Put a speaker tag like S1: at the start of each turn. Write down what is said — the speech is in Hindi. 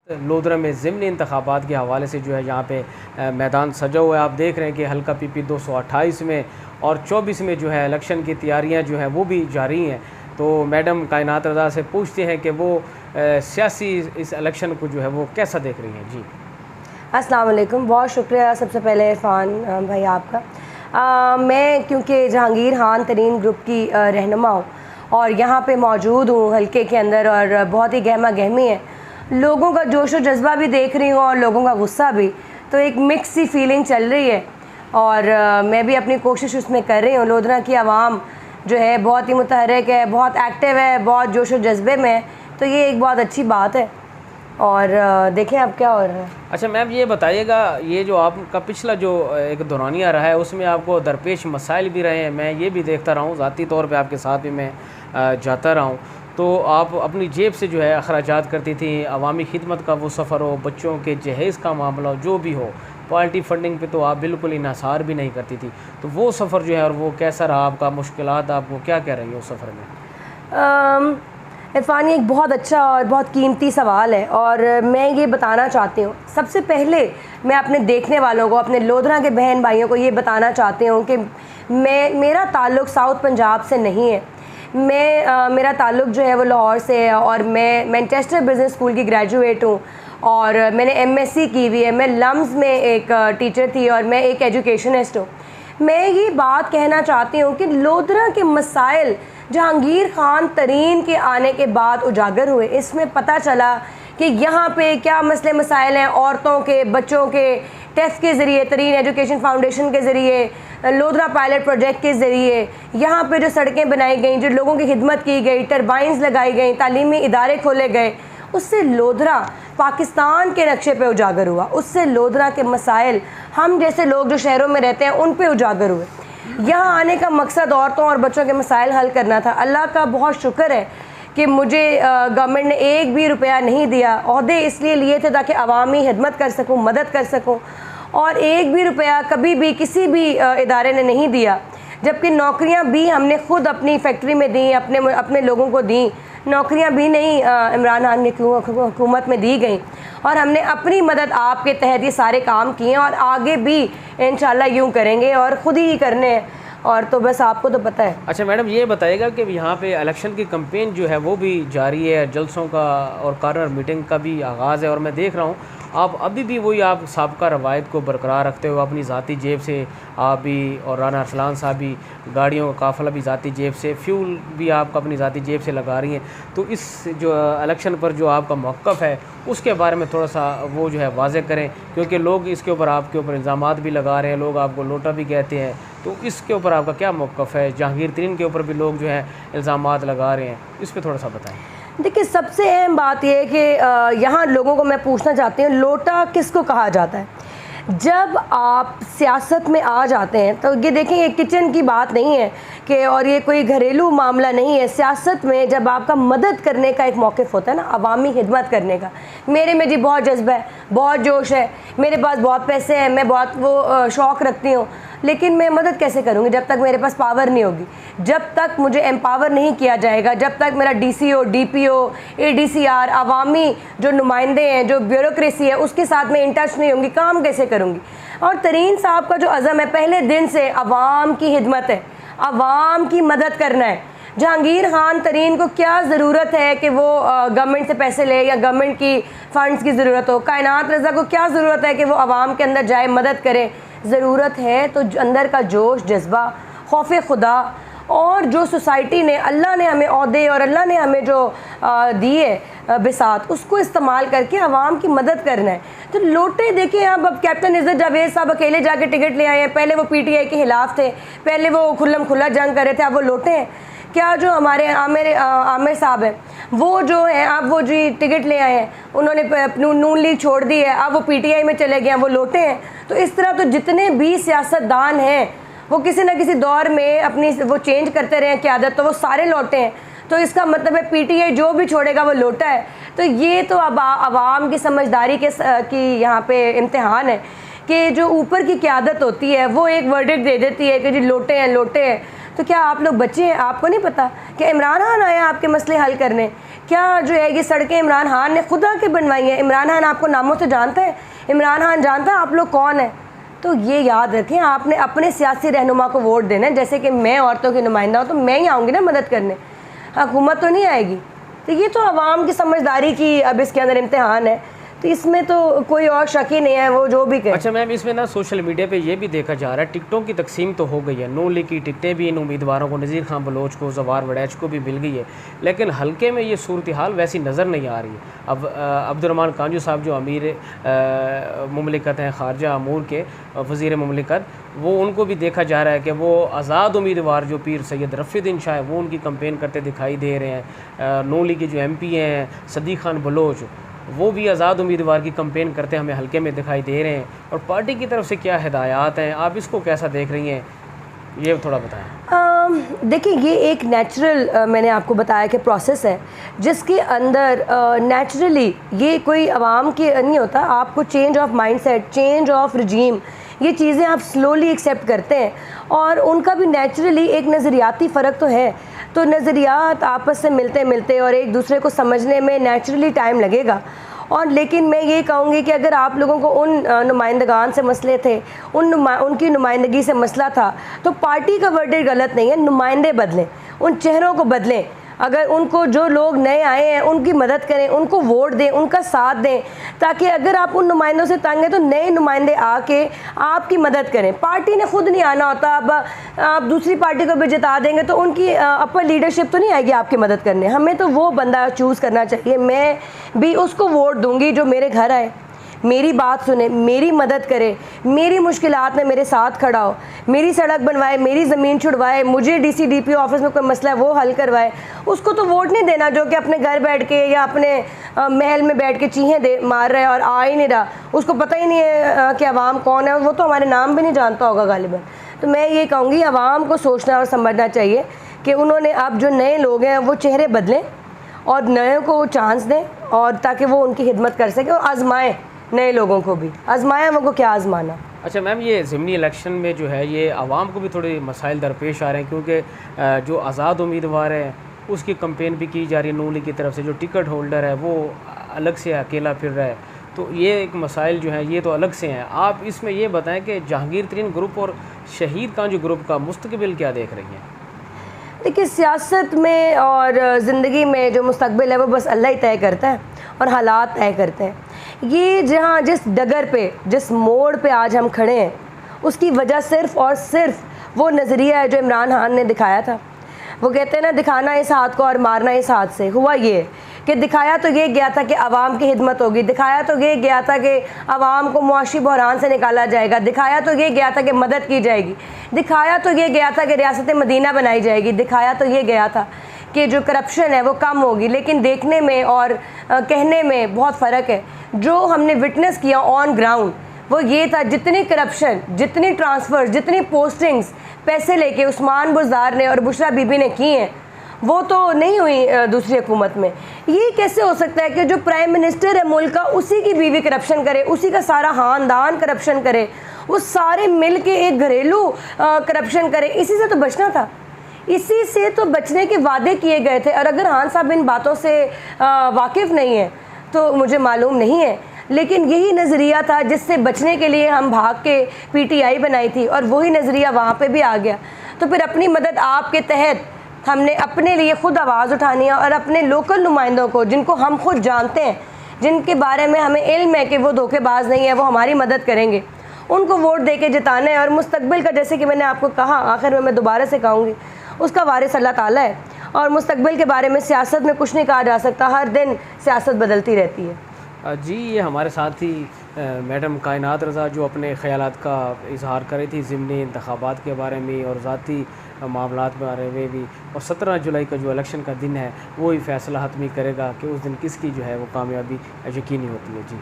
S1: लोधरा में ज़िमनी इंतखाबात के हवाले से जो है यहाँ पे मैदान सजा हुआ है। आप देख रहे हैं कि हल्का पीपी 228 में और 24 में जो है इलेक्शन की तैयारियाँ जो हैं वो भी जारी हैं। तो मैडम कायनात रज़ा से पूछते हैं कि वो सियासी इस इलेक्शन को जो है वो कैसा देख रही हैं। जी
S2: अस्सलाम वालेकुम, बहुत शुक्रिया सबसे पहले इरफान भाई आपका। मैं क्योंकि जहांगीर खान तरीन ग्रुप की रहनुमा हूँ और यहाँ पे मौजूद हूँ हल्के के अंदर, और बहुत ही गहमा गहमी है, लोगों का जोश व जज्बा भी देख रही हूँ और लोगों का गुस्सा भी, तो एक मिक्स सी फीलिंग चल रही है और मैं भी अपनी कोशिश उसमें कर रही हूँ। लोधरा की आवाम जो है बहुत ही मुतहरक है, बहुत एक्टिव है, बहुत जोश व जज्बे में है, तो ये एक बहुत अच्छी बात है और देखें अब क्या हो रहा है।
S1: अच्छा मैम, ये बताइएगा, ये जो आपका पिछला जो एक दौरानिया रहा है उसमें आपको दरपेश मसाइल भी रहे हैं, मैं ये भी देखता रहा हूँ, ज़ाती तौर पे आपके साथ भी मैं जाता रहा हूँ, तो आप अपनी जेब से जो है अखराजात करती थी, अवामी खिदमत का वो सफ़र हो, बच्चों के जहेज़ का मामला हो, जो भी हो, पार्टी फंडिंग पे तो आप बिल्कुल इन्हिसार भी नहीं करती थी। तो वो सफ़र जो है और वो कैसा रहा आपका, मुश्किलात आपको क्या कह रही है उस सफ़र में?
S2: इरफान, ये एक बहुत अच्छा और बहुत कीमती सवाल है और मैं ये बताना चाहती हूँ। सबसे पहले मैं अपने देखने वालों को, अपने लोधरा के बहन भाइयों को ये बताना चाहती हूँ कि मेरा ताल्लुक़ साउथ पंजाब से नहीं है। मेरा ताल्लुक़ जो है वो लाहौर से है और मैं मैनचेस्टर बिज़नेस स्कूल की ग्रेजुएट हूँ और मैंने एमएससी की हुई है। मैं लम्स में एक टीचर थी और मैं एक एजुकेशनिस्ट हूँ। मैं ये बात कहना चाहती हूँ कि लोधरा के मसाइल जहांगीर खान तरीन के आने के बाद उजागर हुए। इसमें पता चला कि यहाँ पे क्या मसले मसाइल हैं औरतों के, बच्चों के, टेफ के ज़रिए, तरीन एजुकेशन फाउंडेशन के ज़रिए, लोधरा पायलट प्रोजेक्ट के ज़रिए यहाँ पे जो सड़कें बनाई गई, जो लोगों की खिदमत की गई, टरबाइंस लगाई गई, तालीमी इदारे खोले गए, उससे लोधरा पाकिस्तान के नक्शे पे उजागर हुआ। उससे लोधरा के मसाइल हम जैसे लोग जो शहरों में रहते हैं उन पे उजागर हुए। यहाँ आने का मकसद औरतों और बच्चों के मसाइल हल करना था। अल्लाह का बहुत शुक्र है कि मुझे गवर्नमेंट ने एक भी रुपया नहीं दिया। ओहदे इसलिए लिए थे ताकि अवामी खिदमत कर सकूँ, मदद कर सकूँ, और एक भी रुपया कभी भी किसी भी इदारे ने नहीं दिया। जबकि नौकरियाँ भी हमने खुद अपनी फैक्ट्री में दी, अपने लोगों को दी। नौकरियां भी नहीं इमरान खान की हुकूमत में दी गई और हमने अपनी मदद आपके तहत ये सारे काम किए और आगे भी इंशाल्लाह यूँ करेंगे और ख़ुद ही करने हैं, और तो बस आपको तो पता है।
S1: अच्छा मैडम, ये बताइएगा कि यहाँ पे इलेक्शन की कैंपेन जो है वो भी जारी है, जलसों का और कॉर्नर मीटिंग का भी आगाज़ है और मैं देख रहा हूँ आप अभी भी वही आप साबका रवायत को बरकरार रखते हुए अपनी ज़ाती जेब से, आप भी और राना अरसलान साहब भी, गाड़ियों का काफ़िला भी ज़ाती जेब से, फ्यूल भी आप अपनी ज़ाती जेब से लगा रही हैं। तो इस जो इलेक्शन पर जो आपका मौक़िफ़ है उसके बारे में थोड़ा सा वो जो है वाज़े करें, क्योंकि लोग इसके ऊपर आपके ऊपर इल्ज़ामात भी लगा रहे हैं, लोग आपको लोटा भी कहते हैं, तो इसके ऊपर आपका क्या मौक़िफ़ है? जहांगीर तरीन के ऊपर भी लोग जो है इल्ज़ामात लगा रहे हैं, इस पर थोड़ा सा बताएँ।
S2: देखिए, सबसे अहम बात यह है कि यहाँ लोगों को मैं पूछना चाहती हूँ, लोटा किसको कहा जाता है? जब आप सियासत में आ जाते हैं तो ये देखें, ये किचन की बात नहीं है कि, और ये कोई घरेलू मामला नहीं है। सियासत में जब आपका मदद करने का एक मौक़िफ़ होता है ना, अवामी खिदमत करने का, मेरे में जी बहुत जज्बा है, बहुत जोश है, मेरे पास बहुत पैसे हैं, मैं बहुत वो शौक़ रखती हूँ, लेकिन मैं मदद कैसे करूँगी जब तक मेरे पास पावर नहीं होगी, जब तक मुझे एम्पावर नहीं किया जाएगा, जब तक मेरा DCO, DPO, ADCR, अवामी जो नुमाइंदे हैं, जो ब्यूरोक्रेसी है, उसके साथ में इन टच नहीं होंगी, काम कैसे करूँगी? और तरीन साहब का जो अज़म है पहले दिन से अवाम की खिदमत है, अवाम की मदद करना है। जहांगीर खान तरीन को क्या ज़रूरत है कि वो गवर्नमेंट से पैसे ले या गवर्नमेंट की फ़ंड्स की ज़रूरत हो? कायनात रज़ा को क्या ज़रूरत है कि वो अवाम के अंदर जाए, मदद करे? ज़रूरत है तो अंदर का जोश, जज्बा, खौफ खुदा, और जो सोसाइटी ने, अल्लाह ने हमें ओहदे और अल्लाह ने हमें जो दिए बिसात, उसको इस्तेमाल करके आवाम की मदद करना है। तो लोटे देखिए, अब कैप्टन इज़्ज़त जावेद साहब अकेले जाके टिकट ले आए हैं। पहले वो PTI के खिलाफ थे, पहले वो खुल्लम खुल्ला जंग कर रहे थे, अब वो लोटे हैं। क्या जो हमारे आमिर साहब हैं, वो जो हैं, अब वो जी टिकट ले आए हैं, उन्होंने नून लीग छोड़ दी है, अब वो PTI में चले गए हैं, वो लोटे हैं। तो इस तरह तो जितने भी सियासतदान हैं वो किसी न किसी दौर में अपनी वो चेंज करते रहे क़यादत, तो वो सारे लौटे हैं। तो इसका मतलब है PTI जो भी छोड़ेगा वो लोटा है। तो ये तो अब आवाम की समझदारी की यहाँ पे इम्तिहान है कि जो ऊपर की क़यादत होती है वो एक वर्डिक्ट दे देती है कि जी लोटे हैं, लोटे हैं। तो क्या आप लोग बच्चे हैं? आपको नहीं पता कि इमरान खान आया आपके मसले हल करने? क्या जो है ये सड़कें इमरान खान ने खुद आके बनवाई हैं? इमरान खान आपको नामों से जानता है? इमरान खान जानता है आप लोग कौन है? तो ये याद रखें, आपने अपने सियासी रहनुमा को वोट देना है। जैसे कि मैं औरतों की नुमाइंदा हूँ तो मैं ही आऊँगी ना मदद करने, हुकूमत तो नहीं आएगी। तो ये तो आवाम की समझदारी की अब इसके अंदर इम्तिहान है, तो इसमें तो कोई और शक ही नहीं है, वो जो भी कहे।
S1: अच्छा मैम, इसमें ना सोशल मीडिया पे ये भी देखा जा रहा है टिकटों की तकसीम तो हो गई है, नून लीग की टिकटें भी इन उम्मीदवारों को, नज़ीर खान बलोच को, जवार वड़ैच को भी मिल गई है, लेकिन हल्के में ये सूरत हाल वैसी नज़र नहीं आ रही है। अब अब्दुर्रहमान कांजू साहब जो अमीर मुमलिकत हैं, खारजा अमूर के वज़ीर मुमलिकत, वो उनको भी देखा जा रहा है कि वो आज़ाद उम्मीदवार जो पीर सैयद रफ़ीउद्दीन शाह है वो उनकी कंपेन करते दिखाई दे रहे हैं। नून लीग के जो MP हैं सदीक़ खान बलोच, वो भी आज़ाद उम्मीदवार की कंपेन करते हमें हल्के में दिखाई दे रहे हैं। और पार्टी की तरफ से क्या हिदायत हैं, आप इसको कैसा देख रही हैं, ये थोड़ा बताएं।
S2: देखिए, ये एक नेचुरल मैंने आपको बताया कि प्रोसेस है जिसके अंदर नेचुरली ये कोई आवाम के नहीं होता। आपको change of mindset, change of regime, ये चीज़ें आप स्लोली एक्सेप्ट करते हैं और उनका भी नेचुरली एक नज़रियाती फ़र्क तो है। तो नज़रियात आपस से मिलते मिलते और एक दूसरे को समझने में नेचुरली टाइम लगेगा। और लेकिन मैं ये कहूँगी कि अगर आप लोगों को उन नुमाइंदगान से मसले थे, उनकी नुमाइंदगी से मसला था, तो पार्टी का वर्डिक्ट गलत नहीं है, नुमाइंदे बदलें, उन चेहरों को बदलें। अगर उनको, जो लोग नए आए हैं उनकी मदद करें, उनको वोट दें, उनका साथ दें, ताकि अगर आप उन नुमाइंदों से तंग हैं तो नए नुमाइंदे आके आपकी मदद करें। पार्टी ने खुद नहीं आना होता। अब आप दूसरी पार्टी को भी जिता देंगे तो उनकी अपर लीडरशिप तो नहीं आएगी आपकी मदद करने। हमें तो वो बंदा चूज़ करना चाहिए। मैं भी उसको वोट दूँगी जो मेरे घर आए, मेरी बात सुने, मेरी मदद करे, मेरी मुश्किलात में मेरे साथ खड़ा हो, मेरी सड़क बनवाए, मेरी ज़मीन छुड़वाए, मुझे DC DPO ऑफिस में कोई मसला है वो हल करवाए। उसको तो वोट नहीं देना जो कि अपने घर बैठ के या अपने महल में बैठ के चीखें दे मार रहा है और आ ही नहीं रहा। उसको पता ही नहीं है कि अवाम कौन है, वो तो हमारे नाम भी नहीं जानता होगा गालिबन। तो मैं ये कहूँगी अवाम को सोचना और समझना चाहिए कि उन्होंने अब जो नए लोग हैं वो चेहरे बदलें और नए को चांस दें, और ताकि वो उनकी खिदमत कर सकें और आजमाएँ, नए लोगों को भी आजमाया, वो को क्या आजमाना।
S1: अच्छा मैम, ये ज़िमनी इलेक्शन में जो है ये आवाम को भी थोड़े मसाइल दरपेश आ रहे हैं, क्योंकि जो आज़ाद उम्मीदवार है उसकी कंपेन भी की जा रही है नून लीग की तरफ से, जो टिकट होल्डर है वो अलग से अकेला फिर रहा है, तो ये एक मसाइल जो है ये तो अलग से हैं। आप इसमें ये बताएं कि जहांगीर तरीन ग्रुप और शहीद कांजू ग्रुप का मुस्तकबिल क्या देख रही हैं?
S2: देखिए, सियासत में और ज़िंदगी में जो मुस्तकबिल है वो बस अल्लाह ही तय करता है और हालात तय करते हैं। ये जहाँ जिस डगर पे, जिस मोड़ पे आज हम खड़े हैं, उसकी वजह सिर्फ़ और सिर्फ वो नज़रिया है जो इमरान खान ने दिखाया था। वो कहते हैं ना, दिखाना इस हाथ को और मारना इस हाथ से। हुआ ये कि दिखाया तो ये गया था कि आवाम की खिदमत होगी, दिखाया तो ये गया था कि आवाम को मुआशी बहरान से निकाला जाएगा, दिखाया तो ये गया था कि मदद की जाएगी, दिखाया तो ये गया था कि रियासत मदीना बनाई जाएगी, दिखाया तो ये गया था कि जो करप्शन है वो कम होगी। लेकिन देखने में और कहने में बहुत फ़र्क है। जो हमने विटनेस किया ऑन ग्राउंड वो ये था, जितनी करप्शन, जितनी ट्रांसफ़र, जितनी पोस्टिंग्स पैसे लेके उस्मान बुज़दार ने और बुशरा बीबी ने की हैं, वो तो नहीं हुई दूसरी हुकूमत में। ये कैसे हो सकता है कि जो प्राइम मिनिस्टर है मुल्क का, उसी की बीवी करप्शन करे, उसी का सारा ख़ानदान करप्शन करे, वो सारे मिल के एक घरेलू करप्शन करे? इसी से तो बचना था, इसी से तो बचने के वादे किए गए थे। और अगर खान साहब इन बातों से वाकिफ़ नहीं है तो मुझे मालूम नहीं है, लेकिन यही नज़रिया था जिससे बचने के लिए हम भाग के PTI बनाई थी और वही नज़रिया वहाँ पे भी आ गया। तो फिर अपनी मदद आपके तहत हमने अपने लिए ख़ुद आवाज़ उठानी है और अपने लोकल नुमाइंदों को, जिनको हम खुद जानते हैं, जिनके बारे में हमें इल्म है कि वो धोखेबाज नहीं है, वो हमारी मदद करेंगे, उनको वोट दे के जिताना है। और मुस्तकबिल का, जैसे कि मैंने आपको कहा, आखिर में मैं दोबारा से कहूँगी, उसका वारिस अल्लाह ताला है और मुस्तकबिल के बारे में सियासत में कुछ नहीं कहा जा सकता। हर दिन सियासत बदलती रहती है।
S1: जी, ये हमारे साथ ही मैडम कायनात रज़ा जो अपने ख़यालात का इजहार कर रही थी ज़िमनी इंतखाबात के बारे में और ज़ाती मामलात के बारे में भी। और 17 जुलाई का जो इलेक्शन का दिन है वो ही फ़ैसला हतमी करेगा कि उस दिन किसकी जो है वो कामयाबी यकीनी होती है। जी।